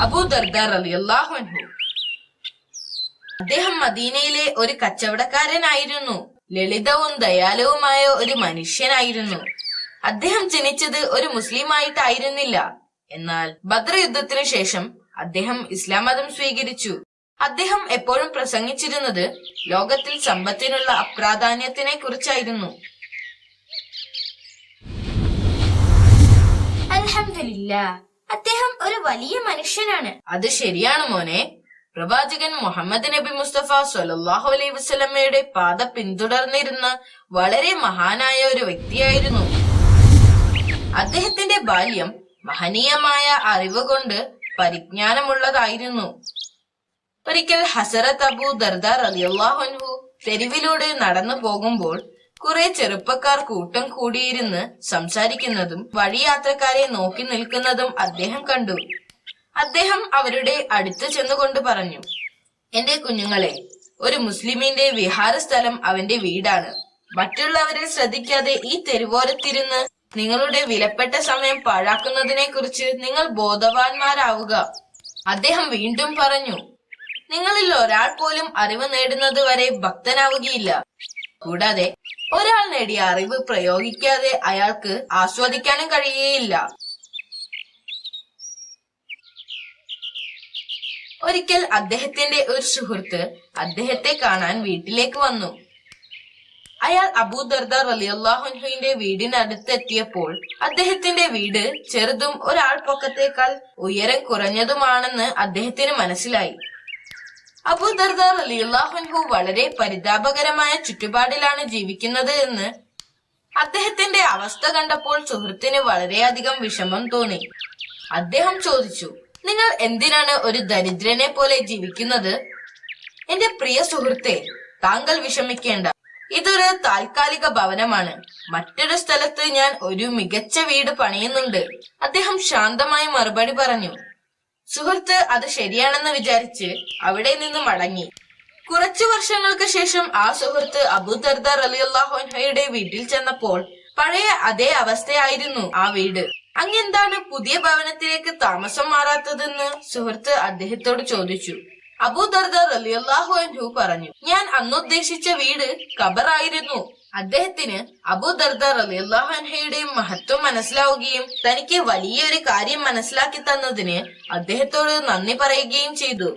അബൂ ദർദാ റളിയല്ലാഹു അൻഹു. അദ്ദേഹം മദീനയിലെ ഒരു കച്ചവടക്കാരനായിരുന്നു. ലളിതവും ദയാലുവുമായ ഒരു മനുഷ്യനായിരുന്നു. അദ്ദേഹം ജനിച്ചത് ഒരു മുസ്ലിമായിട്ടായിരുന്നില്ല. എന്നാൽ ബദ്ർ യുദ്ധത്തിനു ശേഷം അദ്ദേഹം ഇസ്ലാം മതം സ്വീകരിച്ചു. അദ്ദേഹം എപ്പോഴും പ്രസംഗിച്ചിരുന്നത് ലോകത്തിൽ സമ്പത്തിനുള്ള അപ്രാധാന്യത്തിനെ കുറിച്ചായിരുന്നു. അൽഹംദുലില്ലാഹ്, അദ്ദേഹം ഒരു വലിയ മനുഷ്യനാണ്. അത് ശരിയാണ് മോനെ. പ്രവാചകൻ മുഹമ്മദ് നബി മുസ്തഫ സ്വല്ലല്ലാഹു അലൈഹി വസല്ലമയുടെ പാത പിന്തുടർന്നിരുന്ന വളരെ മഹാനായ ഒരു വ്യക്തിയായിരുന്നു. അദ്ദേഹത്തിന്റെ ബാല്യം മഹനീയമായ അറിവ് കൊണ്ട് പരിജ്ഞാനമുള്ളതായിരുന്നു. ഒരിക്കൽ ഹസരത്ത് അബൂ ദർദാ റളിയല്ലാഹു അൻഹു തെരുവിലൂടെ നടന്നു പോകുമ്പോൾ കുറെ ചെറുപ്പക്കാർ കൂട്ടം കൂടിയിരുന്ന് സംസാരിക്കുന്നതും വഴിയാത്രക്കാരെ നോക്കി നിൽക്കുന്നതും അദ്ദേഹം കണ്ടു. അദ്ദേഹം അവരുടെ അടുത്ത് ചെന്നുകൊണ്ട് പറഞ്ഞു, എന്റെ കുഞ്ഞുങ്ങളെ, ഒരു മുസ്ലിമിന്റെ വിഹാര സ്ഥലം അവന്റെ വീടാണ്. മറ്റുള്ളവരെ ശ്രദ്ധിക്കാതെ ഈ തെരുവോരത്തിരുന്ന് നിങ്ങളുടെ വിലപ്പെട്ട സമയം പാഴാക്കുന്നതിനെ കുറിച്ച് നിങ്ങൾ ബോധവാന്മാരാവുക. അദ്ദേഹം വീണ്ടും പറഞ്ഞു, നിങ്ങളിൽ ഒരാൾ പോലും അറിവ് നേടുന്നത് വരെ ഭക്തനാവുകയില്ല. കൂടാതെ ഒരാൾ നേടിയ അറിവ് പ്രയോഗിക്കാതെ അയാൾക്ക് ആസ്വദിക്കാനും കഴിയുകയില്ല. ഒരിക്കൽ അദ്ദേഹത്തിന്റെ ഒരു സുഹൃത്ത് അദ്ദേഹത്തെ കാണാൻ വീട്ടിലേക്ക് വന്നു. അയാൾ അബൂ ദർദാ റളിയല്ലാഹു അൻഹുവിന്റെ വീടിനടുത്തെത്തിയപ്പോൾ അദ്ദേഹത്തിന്റെ വീട് ചെറുതും ഒരാൾ പൊക്കത്തേക്കാൾ ഉയരം കുറഞ്ഞതുമാണെന്ന് അദ്ദേഹത്തിന് മനസ്സിലായി. അബൂ ദർദാ റളിയല്ലാഹു അൻഹു വളരെ പരിതാപകരമായ ചുറ്റുപാടിലാണ് ജീവിക്കുന്നത് എന്ന് അദ്ദേഹത്തിന്റെ അവസ്ഥ കണ്ടപ്പോൾ സുഹൃത്തിന് വളരെയധികം വിഷമം തോന്നി. അദ്ദേഹം ചോദിച്ചു, നിങ്ങൾ എന്തിനാണ് ഒരു ദരിദ്രനെ പോലെ ജീവിക്കുന്നത്? എന്റെ പ്രിയ സുഹൃത്തെ, താങ്കൾ വിഷമിക്കേണ്ട. ഇതൊരു താൽക്കാലിക ഭവനമാണ്. മറ്റൊരു സ്ഥലത്ത് ഞാൻ ഒരു മികച്ച വീട് പണിയുന്നുണ്ട്. അദ്ദേഹം ശാന്തമായി മറുപടി പറഞ്ഞു. സുഹൃത്ത് അത് ശരിയാണെന്ന് വിചാരിച്ച് അവിടെ നിന്ന് മടങ്ങി. കുറച്ചു വർഷങ്ങൾക്ക് ശേഷം ആ സുഹൃത്ത് അബൂ ദർദാ റളിയല്ലാഹു അൻഹുയുടെ വീട്ടിൽ ചെന്നപ്പോൾ പഴയ അതേ അവസ്ഥയായിരുന്നു ആ വീട്. അങ്ങെന്താണ് പുതിയ ഭവനത്തിലേക്ക് താമസം മാറാത്തതെന്ന് സുഹൃത്ത് അദ്ദേഹത്തോട് ചോദിച്ചു. അബൂ ദർദാ റളിയല്ലാഹു അൻഹു പറഞ്ഞു, ഞാൻ അന്നുദ്ദേശിച്ച വീട് ഖബറായിരുന്നു. അദ്ദേഹത്തിന് അബൂ ദർദാ റളിയല്ലാഹു അൻഹയുടെ മഹത്വം മനസ്സിലാവുകയും തനിക്ക് വലിയൊരു കാര്യം മനസ്സിലാക്കി തന്നതിന് അദ്ദേഹത്തോട് നന്ദി പറയുകയും ചെയ്തു.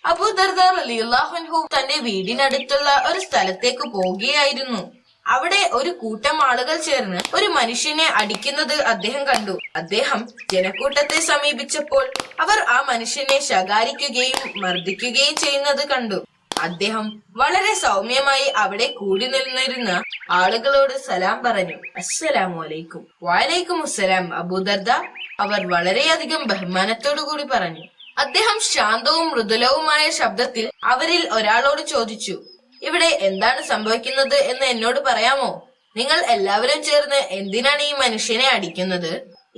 അബൂ ദർദാ റളിയല്ലാഹു അൻഹു തന്റെ വീടിനടുത്തുള്ള ഒരു സ്ഥലത്തേക്ക് പോവുകയായിരുന്നു. അവിടെ ഒരു കൂട്ടം ആളുകൾ ചേർന്ന് ഒരു മനുഷ്യനെ അടിക്കുന്നത് അദ്ദേഹം കണ്ടു. അദ്ദേഹം ജനക്കൂട്ടത്തെ സമീപിച്ചപ്പോൾ അവർ ആ മനുഷ്യനെ ശകാരിക്കുകയും മർദ്ദിക്കുകയും ചെയ്യുന്നത് കണ്ടു. അദ്ദേഹം വളരെ സൗമ്യമായി അവിടെ കൂടി നിന്നിരുന്ന ആളുകളോട് സലാം പറഞ്ഞു. അസ്സലാമു അലൈക്കും. വഅലൈക്കും അസ്സലാം അബൂ ദർദാ, അവർ വളരെയധികം ബഹുമാനത്തോടു കൂടി പറഞ്ഞു. അദ്ദേഹം ശാന്തവും മൃദുലവുമായ ശബ്ദത്തിൽ അവരിൽ ഒരാളോട് ചോദിച്ചു, ഇവിടെ എന്താണ് സംഭവിക്കുന്നത് എന്ന് എന്നോട് പറയാമോ? നിങ്ങൾ എല്ലാവരും ചേർന്ന് എന്തിനാണ് ഈ മനുഷ്യനെ അടിക്കുന്നത്?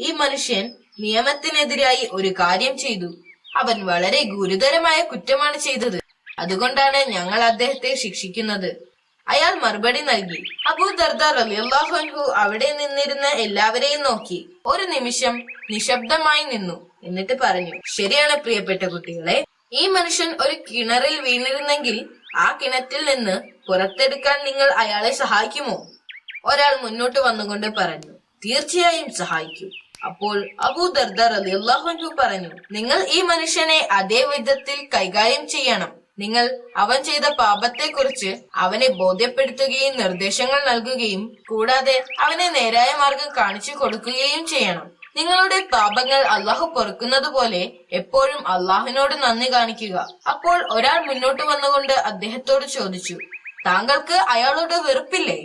ഈ മനുഷ്യൻ നിയമത്തിനെതിരായി ഒരു കാര്യം ചെയ്തു. അവൻ വളരെ ഗുരുതരമായ കുറ്റമാണ് ചെയ്തത്. അതുകൊണ്ടാണ് ഞങ്ങൾ അദ്ദേഹത്തെ ശിക്ഷിക്കുന്നത്. അയാൾ മറുപടി നൽകി. അബൂ ദർദാ റളിയല്ലാഹു അൻഹു അവിടെ നിന്നിരുന്ന എല്ലാവരെയും നോക്കി ഒരു നിമിഷം നിശബ്ദമായി നിന്നു. എന്നിട്ട് പറഞ്ഞു, ശരിയാണ് പ്രിയപ്പെട്ട കുട്ടികളെ, ഈ മനുഷ്യൻ ഒരു കിണറിൽ വീണിരുന്നെങ്കിൽ ആ കിണറ്റിൽ നിന്ന് പുറത്തെടുക്കാൻ നിങ്ങൾ അയാളെ സഹായിക്കുമോ? ഒരാൾ മുന്നോട്ട് വന്നുകൊണ്ട് പറഞ്ഞു, തീർച്ചയായും സഹായിക്കും. അപ്പോൾ അബൂ ദർദാ റളിയല്ലാഹു അൻഹു പറഞ്ഞു, നിങ്ങൾ ഈ മനുഷ്യനെ അതേ വിധത്തിൽ കൈകാര്യം ചെയ്യണം. നിങ്ങൾ അവൻ ചെയ്ത പാപത്തെക്കുറിച്ച് അവനെ ബോധ്യപ്പെടുത്തുകയും നിർദ്ദേശങ്ങൾ നൽകുകയും കൂടാതെ അവനെ നേരായ മാർഗം കാണിച്ചു കൊടുക്കുകയും ചെയ്യണം. നിങ്ങളുടെ പാപങ്ങൾ അള്ളാഹു പൊറുക്കുന്നത് പോലെ എപ്പോഴും അള്ളാഹുവിനോട് നന്ദി കാണിക്കുക. അപ്പോൾ ഒരാൾ മുന്നോട്ട് വന്നുകൊണ്ട് അദ്ദേഹത്തോട് ചോദിച്ചു, താങ്കൾക്ക് അയാളോട് വെറുപ്പില്ലേ?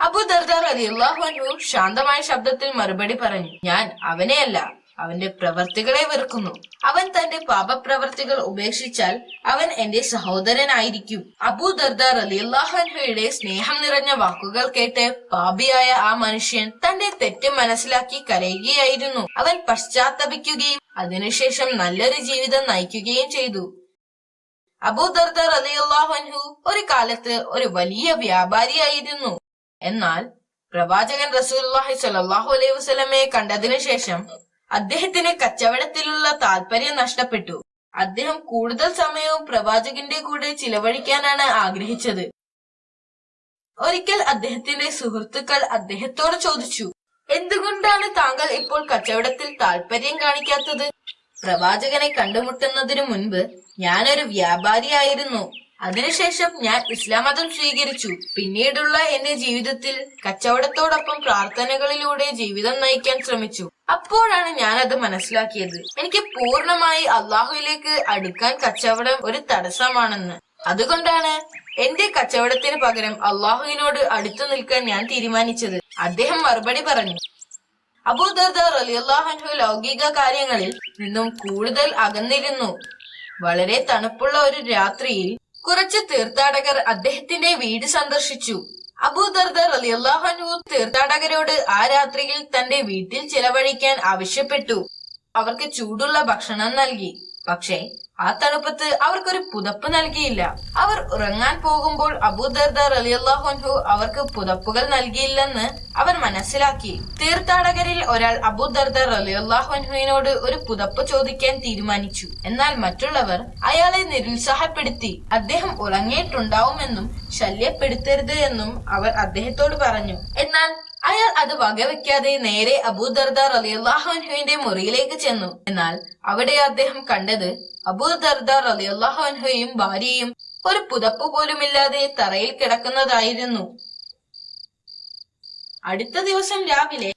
അബൂ ദർദാ റളിയല്ലാഹു അൻഹു ശാന്തമായ ശബ്ദത്തിൽ മറുപടി പറഞ്ഞു, ഞാൻ അവനെയല്ല, അവന്റെ പ്രവർത്തികളെ വെറുക്കുന്നു. അവൻ തന്റെ പാപപ്രവർത്തികൾ ഉപേക്ഷിച്ചാൽ അവൻ എന്റെ സഹോദരനായിരിക്കും. അബൂ ദർദാ റളിയല്ലാഹു അൻഹുയുടെ സ്നേഹം നിറഞ്ഞ വാക്കുകൾ കേട്ട് പാപിയായ ആ മനുഷ്യൻ തന്റെ തെറ്റ് മനസ്സിലാക്കി കരയുകയായിരുന്നു. അവൻ പശ്ചാത്തപിക്കുകയും അതിനുശേഷം നല്ലൊരു ജീവിതം നയിക്കുകയും ചെയ്തു. അബൂ ദർദാ റളിയല്ലാഹു അൻഹു ഒരു കാലത്ത് ഒരു വലിയ വ്യാപാരിയായിരുന്നു. എന്നാൽ പ്രവാചകൻ റസൂലുള്ളാഹി സ്വല്ലല്ലാഹു അലൈഹി വസല്ലമയെ കണ്ടതിനു ശേഷം അദ്ദേഹത്തിന് കച്ചവടത്തിലുള്ള താല്പര്യം നഷ്ടപ്പെട്ടു. അദ്ദേഹം കൂടുതൽ സമയവും പ്രവാചകന്റെ കൂടെ ചിലവഴിക്കാനാണ് ആഗ്രഹിച്ചത്. ഒരിക്കൽ അദ്ദേഹത്തിന്റെ സുഹൃത്തുക്കൾ അദ്ദേഹത്തോട് ചോദിച്ചു, എന്തുകൊണ്ടാണ് താങ്കൾ ഇപ്പോൾ കച്ചവടത്തിൽ താല്പര്യം കാണിക്കാത്തത്? പ്രവാചകനെ കണ്ടുമുട്ടുന്നതിനു മുൻപ് ഞാനൊരു വ്യാപാരിയായിരുന്നു. അതിനുശേഷം ഞാൻ ഇസ്ലാം മതം സ്വീകരിച്ചു. പിന്നീടുള്ള എന്റെ ജീവിതത്തിൽ കച്ചവടത്തോടൊപ്പം പ്രാർത്ഥനകളിലൂടെ ജീവിതം നയിക്കാൻ ശ്രമിച്ചു. അപ്പോഴാണ് ഞാനത് മനസ്സിലാക്കിയത്. എനിക്ക് പൂർണ്ണമായി അള്ളാഹുവിലേക്ക് അടുക്കാൻ കച്ചവടം ഒരു തടസ്സമാണെന്ന്. അതുകൊണ്ടാണ് എന്റെ കച്ചവടത്തിന് പകരം അള്ളാഹുവിനോട് അടുത്തു നിൽക്കാൻ ഞാൻ തീരുമാനിച്ചത്. അദ്ദേഹം മറുപടി പറഞ്ഞു. അബൂദർദ റളിയല്ലാഹു അൻഹു ലൗകിക കാര്യങ്ങളിൽ നിന്നും കൂടുതൽ അകന്നിരുന്നു. വളരെ തണുപ്പുള്ള ഒരു രാത്രിയിൽ കുറച്ച് തീർത്ഥാടകർ അദ്ദേഹത്തിന്റെ വീട് സന്ദർശിച്ചു. അബൂദർദ റളിയല്ലാഹു അൻഹു തീർത്ഥാടകരോട് ആ രാത്രിയിൽ തന്റെ വീട്ടിൽ ചിലവഴിക്കാൻ ആവശ്യപ്പെട്ടു. അവർക്ക് ചൂടുള്ള ഭക്ഷണം നൽകി. പക്ഷേ ആ തണുപ്പത്ത് അവർക്കൊരു പുതപ്പ് നൽകിയില്ല. അവർ ഉറങ്ങാൻ പോകുമ്പോൾ അബൂദർദ റളിയല്ലാഹു അൻഹു അവർക്ക് പുതപ്പുകൾ നൽകിയില്ലെന്ന് അവർ മനസ്സിലാക്കി. തീർത്ഥാടകരിൽ ഒരാൾ അബൂദർദ റളിയല്ലാഹു അൻഹുവിനോട് ഒരു പുതപ്പ് ചോദിക്കാൻ തീരുമാനിച്ചു. എന്നാൽ മറ്റുള്ളവർ അയാളെ നിരുത്സാഹപ്പെടുത്തി. അദ്ദേഹം ഉറങ്ങിയിട്ടുണ്ടാവുമെന്നും ശല്യപ്പെടുത്തരുത് എന്നും അവർ അദ്ദേഹത്തോട് പറഞ്ഞു. എന്നാൽ അയാൾ അത് വകവെക്കാതെ നേരെ അബൂദർദ റളിയല്ലാഹു അൻഹുവിന്റെ മുറിയിലേക്ക് ചെന്നു. എന്നാൽ അവിടെ അദ്ദേഹം കണ്ടത് അബൂദർദ റളിയല്ലാഹു അൻഹുയും ഭാര്യയും ഒരു പുതപ്പ് പോലുമില്ലാതെ തറയിൽ കിടക്കുന്നതായിരുന്നു. അടുത്ത ദിവസം രാവിലെ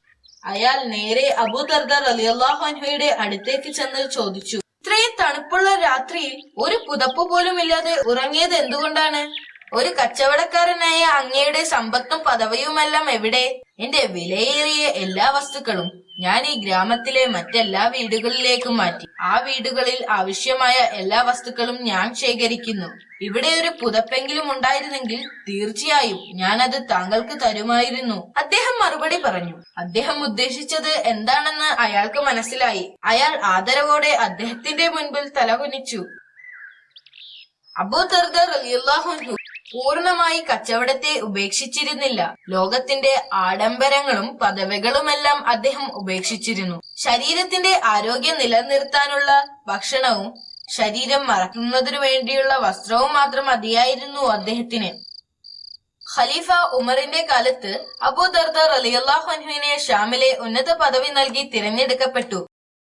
അയാൾ നേരെ അബൂദർദ റളിയല്ലാഹു അൻഹുയുടെ അടുത്തേക്ക് ചെന്ന് ചോദിച്ചു, ഇത്രയും തണുപ്പുള്ള രാത്രിയിൽ ഒരു പുതപ്പ് പോലുമില്ലാതെ ഉറങ്ങിയത് എന്തുകൊണ്ടാണ്? ഒരു കച്ചവടക്കാരനായ അങ്ങയുടെ സമ്പത്തും പദവിയുമെല്ലാം എവിടെ? എന്റെ വിലയേറിയ എല്ലാ വസ്തുക്കളും ഞാൻ ഈ ഗ്രാമത്തിലെ മറ്റെല്ലാ വീടുകളിലേക്കും മാറ്റി. ആ വീടുകളിൽ ആവശ്യമായ എല്ലാ വസ്തുക്കളും ഞാൻ ശേഖരിക്കുന്നു. ഇവിടെ ഒരു പുതപ്പെങ്കിലും ഉണ്ടായിരുന്നെങ്കിൽ തീർച്ചയായും ഞാനത് താങ്കൾക്ക് തരുമായിരുന്നു. അദ്ദേഹം മറുപടി പറഞ്ഞു. അദ്ദേഹം ഉദ്ദേശിച്ചത് എന്താണെന്ന് അയാൾക്ക് മനസ്സിലായി. അയാൾ ആദരവോടെ അദ്ദേഹത്തിന്റെ മുൻപിൽ തലകുനിച്ചു. അബൂദർദ റളിയല്ലാഹു അൻഹു പൂർണ്ണമായി കച്ചവടത്തെ ഉപേക്ഷിച്ചിരുന്നില്ല. ലോകത്തിന്റെ ആഡംബരങ്ങളും പദവികളുമെല്ലാം അദ്ദേഹം ഉപേക്ഷിച്ചിരുന്നു. ശരീരത്തിന്റെ ആരോഗ്യം നിലനിർത്താനുള്ള ഭക്ഷണവും ശരീരം മറക്കുന്നതിനു വേണ്ടിയുള്ള വസ്ത്രവും മാത്രം മതിയായിരുന്നു അദ്ദേഹത്തിന്. ഖലീഫ ഉമറിന്റെ കാലത്ത് അബൂദർദ റളിയല്ലാഹു അൻഹുവിനെ ഷാമിലെ ഉന്നത പദവി നൽകി തിരഞ്ഞെടുക്കപ്പെട്ടു.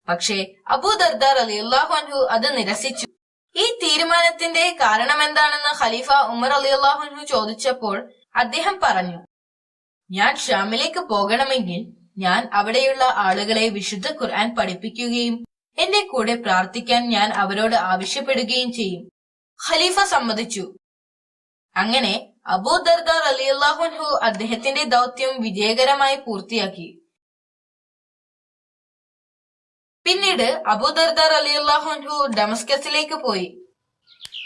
പക്ഷേ അബൂദർദ റളിയല്ലാഹു അൻഹു അത് നിരസിച്ചു. ഈ തീരുമാനത്തിന്റെ കാരണമെന്താണെന്ന് ഖലീഫ ഉമർ റളിയല്ലാഹു അൻഹു ചോദിച്ചപ്പോൾ അദ്ദേഹം പറഞ്ഞു, ഞാൻ ഷാമിലേക്ക് പോകണമെങ്കിൽ ഞാൻ അവിടെയുള്ള ആളുകളെ വിശുദ്ധ ഖുർആൻ പഠിപ്പിക്കുകയും എന്റെ കൂടെ പ്രാർത്ഥിക്കാൻ ഞാൻ അവരോട് ആവശ്യപ്പെടുകയും ചെയ്യും. ഖലീഫ സമ്മതിച്ചു. അങ്ങനെ അബൂദർദ റളിയല്ലാഹു അൻഹു അദ്ദേഹത്തിന്റെ ദൗത്യം വിജയകരമായി പൂർത്തിയാക്കി. പിന്നീട് അബൂദർദ റളിയല്ലാഹു അൻഹു ഡമസ്കസിലേക്ക് പോയി.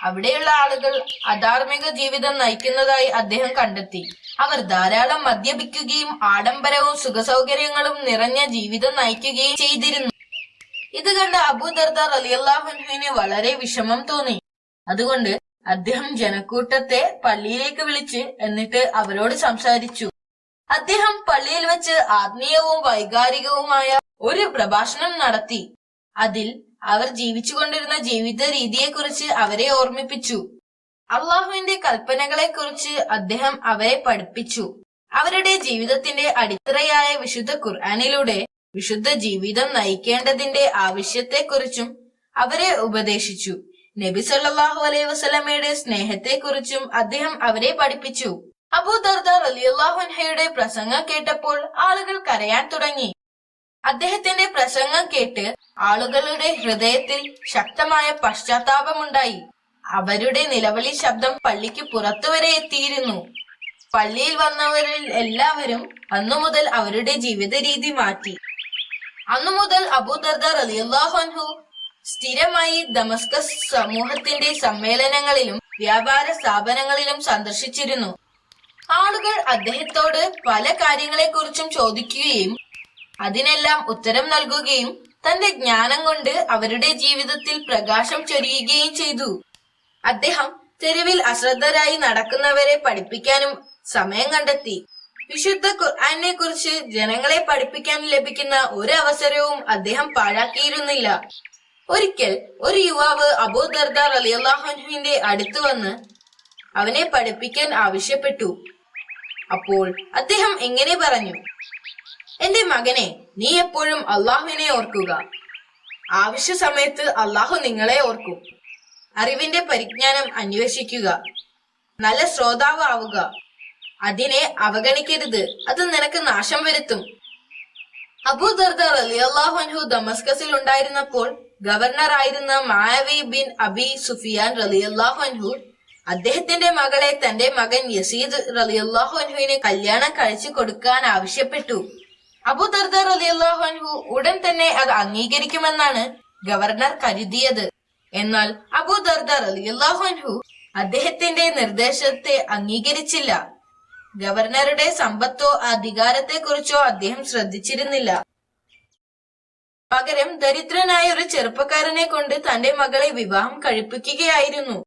അവിടെയുള്ള ആളുകൾ അധാർമിക ജീവിതം നയിക്കുന്നതായി അദ്ദേഹം കണ്ടെത്തി. അവർ ധാരാളം മദ്യപിക്കുകയും ആഡംബരവും സുഖസൗകര്യങ്ങളും നിറഞ്ഞ ജീവിതം നയിക്കുകയും ചെയ്തിരുന്നു. ഇത് കണ്ട അബൂദർദ റളിയല്ലാഹു അൻഹുവിന് വളരെ വിഷമം തോന്നി. അതുകൊണ്ട് അദ്ദേഹം ജനക്കൂട്ടത്തെ പള്ളിയിലേക്ക് വിളിച്ച് എന്നിട്ട് അവരോട് സംസാരിച്ചു. അദ്ദേഹം പള്ളിയിൽ വെച്ച് ആത്മീയവും വൈകാരികവുമായ ഒരു പ്രഭാഷണം നടത്തി. അതിൽ അവർ ജീവിച്ചുകൊണ്ടിരുന്ന ജീവിത രീതിയെക്കുറിച്ച് അവരെ ഓർമ്മിപ്പിച്ചു. അള്ളാഹുവിന്റെ കൽപ്പനകളെക്കുറിച്ച് അദ്ദേഹം അവരെ പഠിപ്പിച്ചു. അവരുടെ ജീവിതത്തിന്റെ അടിത്തറയായ വിശുദ്ധ ഖുർആനിലൂടെ വിശുദ്ധ ജീവിതം നയിക്കേണ്ടതിന്റെ ആവശ്യത്തെക്കുറിച്ചും അവരെ ഉപദേശിച്ചു. നബി സല്ലല്ലാഹു അലൈഹി വസല്ലമയുടെ സ്നേഹത്തെക്കുറിച്ചും അദ്ദേഹം അവരെ പഠിപ്പിച്ചു. അബൂദർദ റളിയല്ലാഹു അൻഹയുടെ പ്രസംഗം കേട്ടപ്പോൾ ആളുകൾ കരയാൻ തുടങ്ങി. അദ്ദേഹത്തിന്റെ പ്രസംഗം കേട്ട് ആളുകളുടെ ഹൃദയത്തിൽ ശക്തമായ പശ്ചാത്താപമുണ്ടായി. അവരുടെ നിലവിളി ശബ്ദം പള്ളിക്ക് പുറത്തുവരെ എത്തിയിരുന്നു. പള്ളിയിൽ വന്നവരിൽ എല്ലാവരും അന്നുമുതൽ അവരുടെ ജീവിത രീതി മാറ്റി. അന്നുമുതൽ അബൂദർദ റളിയല്ലാഹു അൻഹു സ്ഥിരമായി ദമസ്കസ് സമൂഹത്തിന്റെ സമ്മേളനങ്ങളിലും വ്യാപാര സ്ഥാപനങ്ങളിലും സന്ദർശിച്ചിരുന്നു. ആളുകൾ അദ്ദേഹത്തോട് പല കാര്യങ്ങളെക്കുറിച്ചും ചോദിക്കുകയും അതിനെല്ലാം ഉത്തരം നൽകുകയും തന്റെ ജ്ഞാനം കൊണ്ട് അവരുടെ ജീവിതത്തിൽ പ്രകാശം ചൊരിയുകയും ചെയ്തു. അദ്ദേഹം തെരുവിൽ അശ്രദ്ധരായി നടക്കുന്നവരെ പഠിപ്പിക്കാനും സമയം കണ്ടെത്തി. വിശുദ്ധ ഖുർആനെ കുറിച്ച് ജനങ്ങളെ പഠിപ്പിക്കാൻ ലഭിക്കുന്ന ഒരു അവസരവും അദ്ദേഹം പാഴാക്കിയിരുന്നില്ല. ഒരിക്കൽ ഒരു യുവാവ് അബൂ ദർദാ റളിയല്ലാഹു അൻഹുവിന്റെ അടുത്ത് വന്ന് അവനെ പഠിപ്പിക്കാൻ ആവശ്യപ്പെട്ടു. അപ്പോൾ അദ്ദേഹം എങ്ങനെ പറഞ്ഞു: എന്റെ മകനെ, നീ എപ്പോഴും അള്ളാഹുവിനെ ഓർക്കുക. ആവശ്യ സമയത്ത് അള്ളാഹു നിങ്ങളെ ഓർക്കും. അറിവിന്റെ പരിജ്ഞാനം അന്വേഷിക്കുക. നല്ല ശ്രോതാവ് ആവുക. അതിനെ അവഗണിക്കരുത്, അത് നിനക്ക് നാശം വരുത്തും. അബൂ ദർദാ റളിയല്ലാഹു അൻഹു ദമസ്കസിൽ ഉണ്ടായിരുന്നപ്പോൾ ഗവർണർ ആയിരുന്ന മഅവി ബിൻ അബി സുഫിയാൻ റളിയല്ലാഹു അൻഹു അദ്ദേഹത്തിന്റെ മകളെ തന്റെ മകൻ യസീദ് റളിയല്ലാഹു അൻഹുവിന് കല്യാണം കഴിച്ചു കൊടുക്കാൻ ആവശ്യപ്പെട്ടു. അബൂ ദർദാ റളിയല്ലാഹു അൻഹു ഉടൻ തന്നെ അത് അംഗീകരിക്കുമെന്നാണ് ഗവർണർ കരുതിയത്. എന്നാൽ അബൂ ദർദാ റളിയല്ലാഹു അൻഹു അദ്ദേഹത്തിന്റെ നിർദ്ദേശത്തെ അംഗീകരിച്ചില്ല. ഗവർണറുടെ സമ്പത്തോ അധികാരത്തെക്കുറിച്ചോ അദ്ദേഹം ശ്രദ്ധിച്ചിരുന്നില്ല. പകരം ദരിദ്രനായ ഒരു ചെറുപ്പക്കാരനെ കൊണ്ട് തന്റെ മകളെ വിവാഹം കഴിപ്പിക്കുകയായിരുന്നു.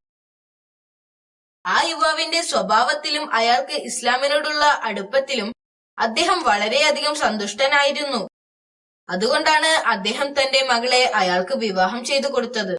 ആ യുവാവിന്റെ സ്വഭാവത്തിലും അയാൾക്ക് ഇസ്ലാമിനോടുള്ള അടുപ്പത്തിലും അദ്ദേഹം വളരെയധികം സന്തുഷ്ടനായിരുന്നു. അതുകൊണ്ടാണ് അദ്ദേഹം തന്റെ മകളെ അയാൾക്ക് വിവാഹം ചെയ്തു കൊടുത്തത്.